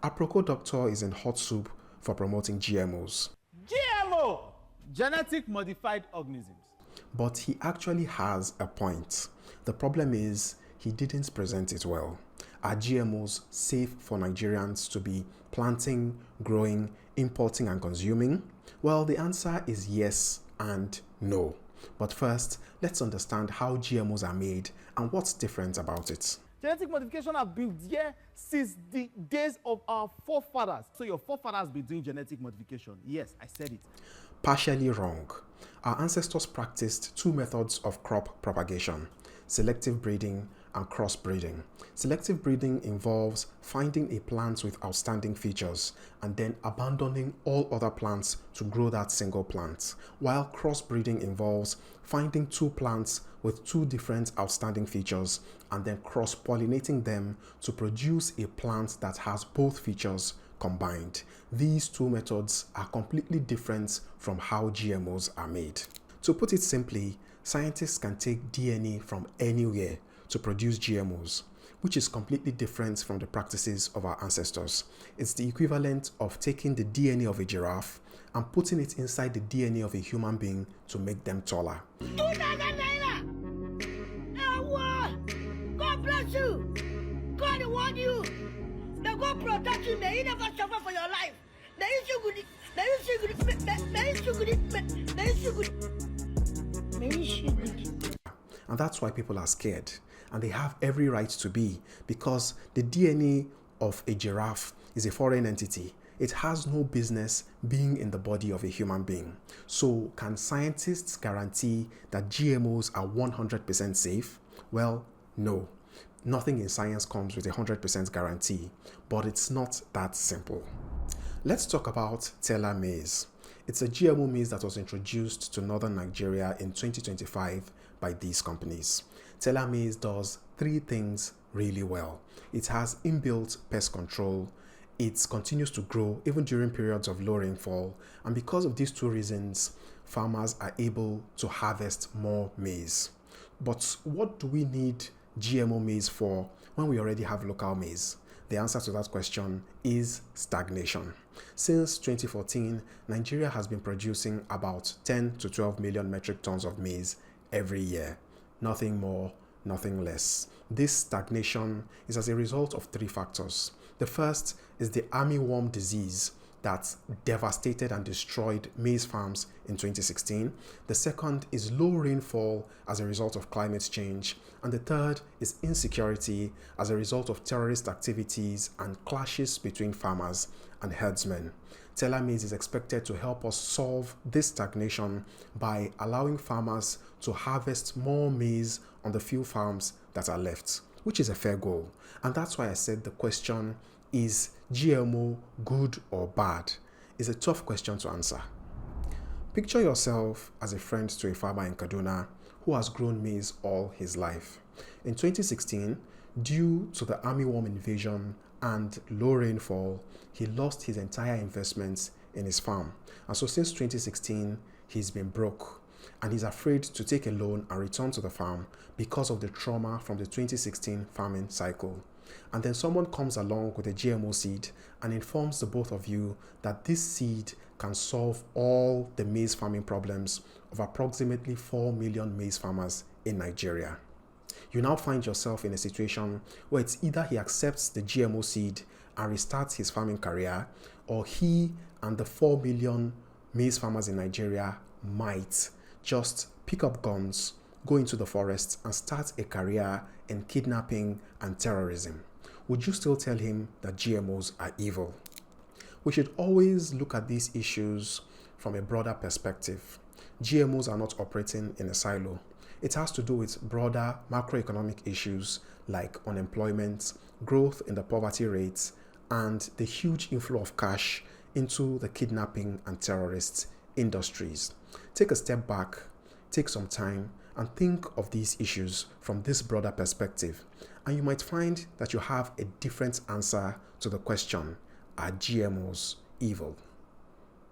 APROKO doctor is in hot soup for promoting GMOs. GMO, genetic modified organisms. But he actually has a point. The problem is he didn't present it well. Are GMOs safe for Nigerians to be planting, growing, importing and consuming? Well, the answer is yes and no. But first, let's understand how GMOs are made and what's different about it. Genetic modification have been there since the days of our forefathers. So your forefathers been doing genetic modification. Yes, I said it. Partially wrong. Our ancestors practiced two methods of crop propagation: selective breeding and crossbreeding. Selective breeding involves finding a plant with outstanding features and then abandoning all other plants to grow that single plant, while crossbreeding involves finding two plants with two different outstanding features and then cross-pollinating them to produce a plant that has both features combined. These two methods are completely different from how GMOs are made. To put it simply, scientists can take DNA from anywhere to produce GMOs, which is completely different from the practices of our ancestors. It's the equivalent of taking the DNA of a giraffe and putting it inside the DNA of a human being to make them taller. 2,000 naira! God bless you! God reward you! May God protect you! May you never suffer for your life! May you see good! May you see good! May you see good! May you see good! May you see good! And that's why people are scared. And they have every right to be, because the DNA of a giraffe is a foreign entity. It has no business being in the body of a human being. So can scientists guarantee that GMOs are 100% safe? Well, no. Nothing in science comes with a 100% guarantee, but it's not that simple. Let's talk about Teller maize. It's a GMO maize that was introduced to northern Nigeria in 2025 by these companies. Teller maize does three things really well. It has inbuilt pest control, it continues to grow even during periods of low rainfall, and because of these two reasons, farmers are able to harvest more maize. But what do we need GMO maize for when we already have local maize? The answer to that question is stagnation. Since 2014, Nigeria has been producing about 10 to 12 million metric tons of maize every year. Nothing more, nothing less. This stagnation is as a result of three factors. The first is the armyworm disease that devastated and destroyed maize farms in 2016. The second is low rainfall as a result of climate change. And the third is insecurity as a result of terrorist activities and clashes between farmers and herdsmen. Teller maize is expected to help us solve this stagnation by allowing farmers to harvest more maize on the few farms that are left, which is a fair goal. And that's why I said the question, is GMO good or bad, is a tough question to answer. Picture yourself as a friend to a farmer in Kaduna who has grown maize all his life. In 2016, due to the armyworm invasion and low rainfall, he lost his entire investments in his farm. And so since 2016, he's been broke and he's afraid to take a loan and return to the farm because of the trauma from the 2016 farming cycle. And then someone comes along with a GMO seed and informs the both of you that this seed can solve all the maize farming problems of approximately 4 million maize farmers in Nigeria. You now find yourself in a situation where it's either he accepts the GMO seed and restarts his farming career, or he and the 4 million maize farmers in Nigeria might just pick up guns, go into the forest and start a career in kidnapping and terrorism. Would you still tell him that GMOs are evil? We should always look at these issues from a broader perspective. GMOs are not operating in a silo. It has to do with broader macroeconomic issues like unemployment, growth in the poverty rates, and the huge inflow of cash into the kidnapping and terrorist industries. Take a step back, take some time, and think of these issues from this broader perspective, and you might find that you have a different answer to the question, are GMOs evil?